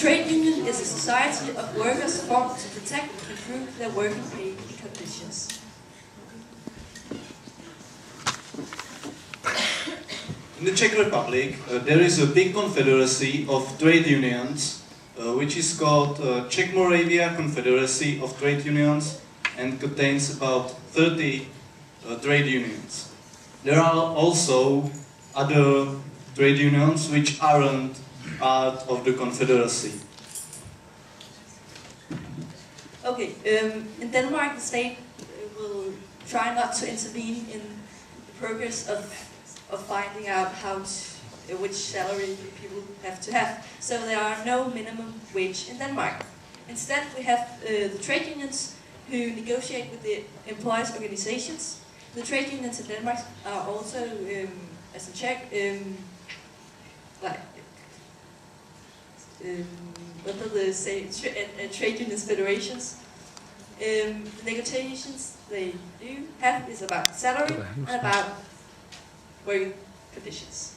trade union is a society of workers formed to protect and improve their working pay conditions. In the Czech Republic, there is a big confederacy of trade unions, which is called Czech Moravia Confederacy of Trade Unions, and contains about 30 trade unions. There are also other trade unions which aren't part of the confederacy. Okay, in Denmark, the state will try not to intervene in the progress of finding out which salary people have to have. So there are no minimum wage in Denmark. Instead, we have the trade unions who negotiate with the employees' organizations. The trade unions in Denmark are also, as in Czech, what do they say? Trade unions federations. The negotiations they do have is about salary and about working conditions.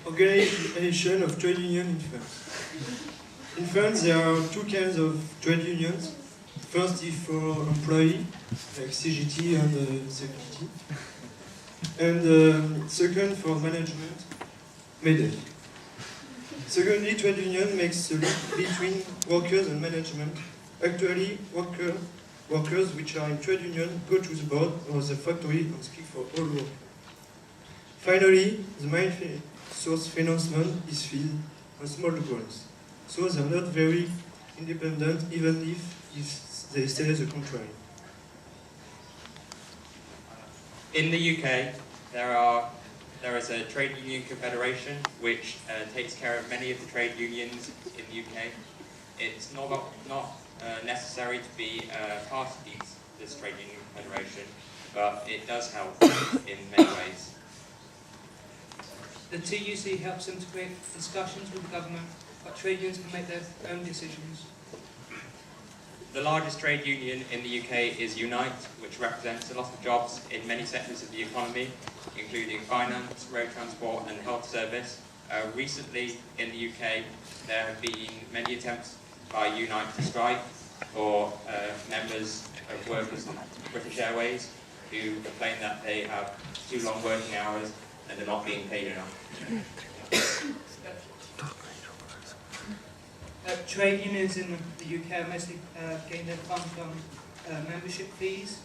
Organization of trade union in France. In France, there are two kinds of trade unions. First is for employee, like CGT and CFDT. And second for management, MEDEF. Secondly, trade union makes a link between workers and management. Actually, workers which are in trade union go to the board or the factory and speak for all workers. Finally, the main source financement is filled on small grants. So they are not very independent, even if they say the contrary. In the UK, there is a trade union confederation which takes care of many of the trade unions in the UK. It's not necessary to be part of this trade union confederation, but it does help in many ways. The TUC helps them to create discussions with the government, but trade unions can make their own decisions. The largest trade union in the UK is Unite, which represents a lot of jobs in many sectors of the economy, including finance, road transport and health service. Recently in the UK, there have been many attempts by Unite to strike for members of workers of British Airways who complain that they have too long working hours and are not being paid enough. Trade unions in the UK mostly gain their funds from membership fees.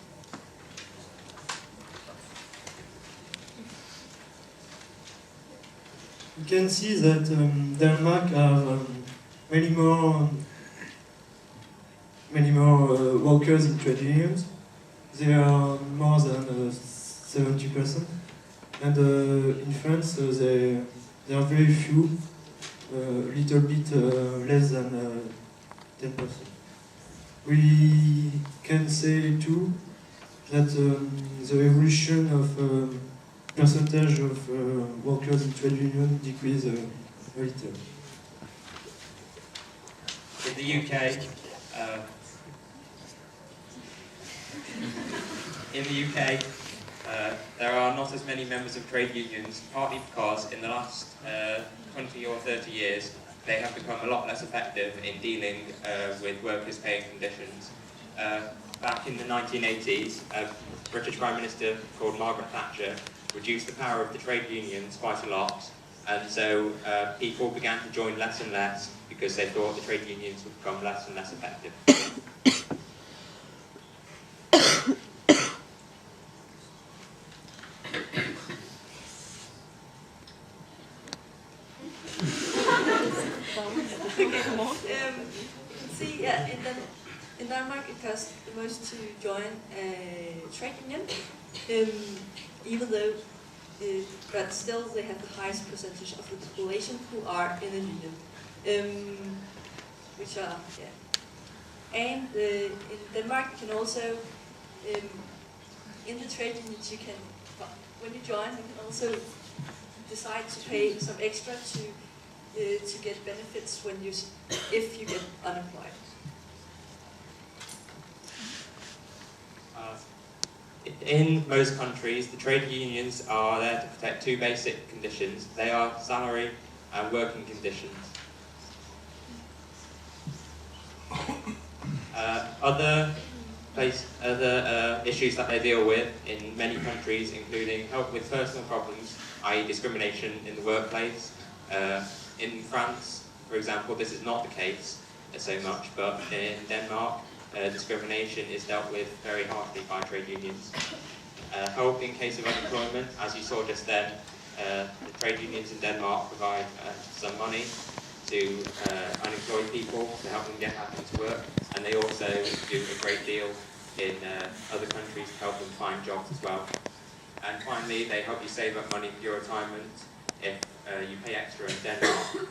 You can see that Denmark have many more workers in trade unions. They are more than 70%, and in France there are very few. Little bit less than 10%. We can say too that the evolution of percentage of workers in trade union decreased a little. In the UK, there are not as many members of trade unions, partly because in the last 20 or 30 years, they have become a lot less effective in dealing with workers' pay conditions. Back in the 1980s, a British Prime Minister called Margaret Thatcher reduced the power of the trade unions quite a lot, and so people began to join less and less because they thought the trade unions would become less and less effective. See, in Denmark it costs the most to join a trade union, even though, but still they have the highest percentage of the population who are in a union, which are, yeah. And in Denmark you can also, in the trade unions you can, when you join, you can also decide to pay some extra to get benefits when if you get unemployed. In most countries, the trade unions are there to protect two basic conditions. They are salary and working conditions. Other issues that they deal with in many countries, including help with personal problems, i.e. discrimination in the workplace. In France, for example, this is not the case so much, but in Denmark, discrimination is dealt with very harshly by trade unions. Help in case of unemployment, as you saw just then, the trade unions in Denmark provide some money to unemployed people to help them get back into work, and they also do a great deal in other countries to help them find jobs as well. And finally, they help you save up money for your retirement if you pay extra in Denmark.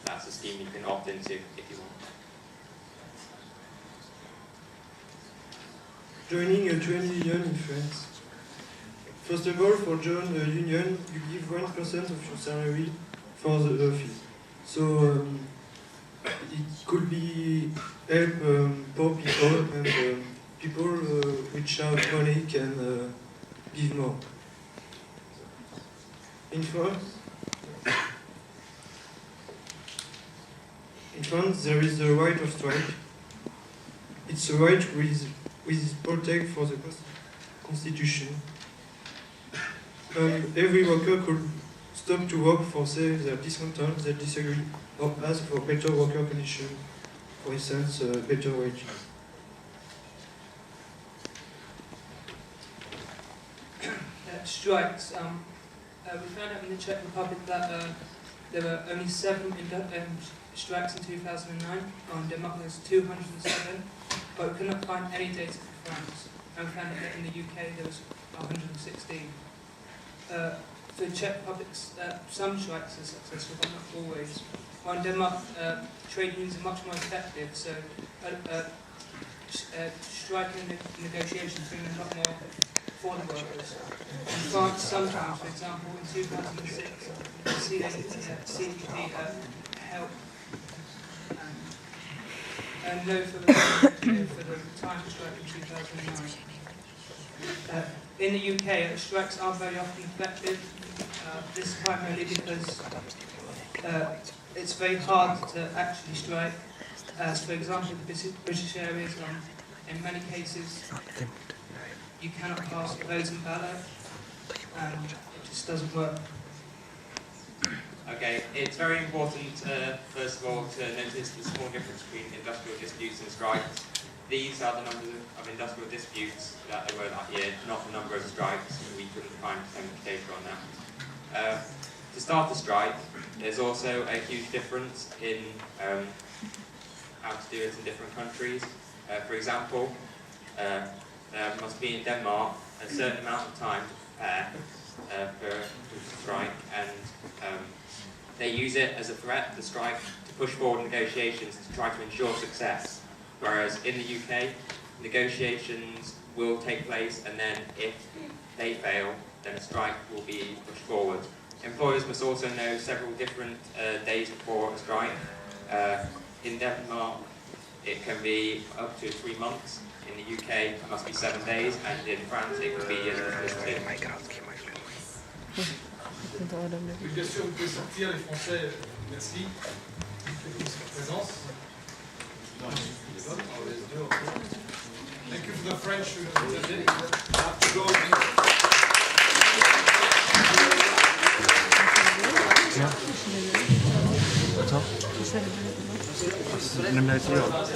That's a scheme you can opt into if you want. Joining a trade union in France. First of all, for joining a union, you give 1% of your salary for the fee. So it could be help poor people, and people which have money can give more. In France, there is the right of strike. It's a right which is protected for the Constitution. Every worker could stop to work for, say, their discontent, they disagree, or ask for better worker conditions, for instance, better wages. Strikes. We found out in the Czech Republic that there were only 7 strikes in 2009. In Denmark there was 207, but we could not find any data for France. And we found out that in the UK there was 116. For the Czech Republic, some strikes are successful, but not always. While in Denmark, trade unions are much more effective, so striking negotiations bring a lot more for the workers. In France, sometimes, for example, in 2006, CDP helped and no for the time strike in 2009. In the UK, strikes are very often effective. This is primarily because it's very hard to actually strike. As for example, the British areas, in many cases, you cannot pass the voting ballot, and it just doesn't work. Okay, it's very important, first of all, to notice the small difference between industrial disputes and strikes. These are the numbers of industrial disputes that there were that year, not the number of strikes. We couldn't find any data on that. To start a strike, there's also a huge difference in how to do it in different countries. For example, there must be in Denmark a certain amount of time to prepare for a strike, and they use it as a threat, the strike, to push forward negotiations to try to ensure success. Whereas in the UK, negotiations will take place, and then if they fail, then a strike will be pushed forward. Employers must also know several different days before a strike. In Denmark, it can be up to 3 months. In the UK, it must be 7 days, and in France, it can be as little as 2. Oui, bien sûr, vous pouvez sortir les Français. Merci pour cette présence. Thank you for the French today. Neměli to dělat.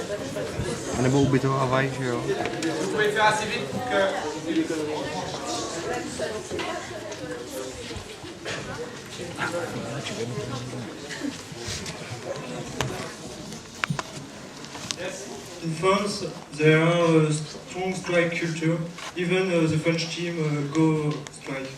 A nebo ubytovávají, že jo? Vous pouvez faire assez vite pour que... In France, there are a strong strike culture. Even the French team go strike.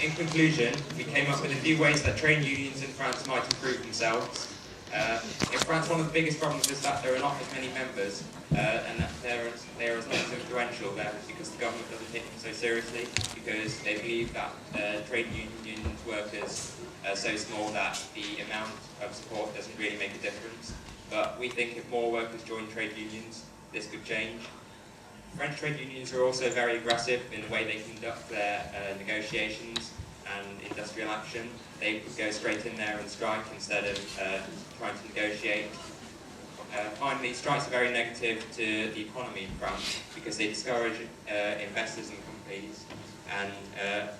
In conclusion, we came up with a few ways that trade unions in France might improve themselves. In France, one of the biggest problems is that there are not as many members, and that they are as not as influential there because the government doesn't take them so seriously, because they believe that trade union workers are so small that the amount of support doesn't really make a difference. But we think if more workers join trade unions, this could change. French trade unions are also very aggressive in the way they conduct their negotiations and industrial action. They go straight in there and strike instead of trying to negotiate. Finally, strikes are very negative to the economy in France because they discourage investors and companies, and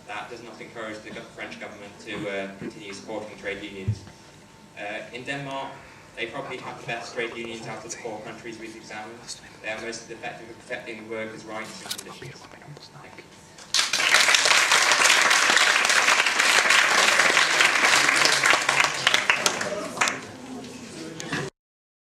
that does not encourage the French government to continue supporting trade unions. In Denmark, they probably have the best trade unions out of the 4 countries we've examined. They are most effective at protecting the workers' rights and conditions. Thank you.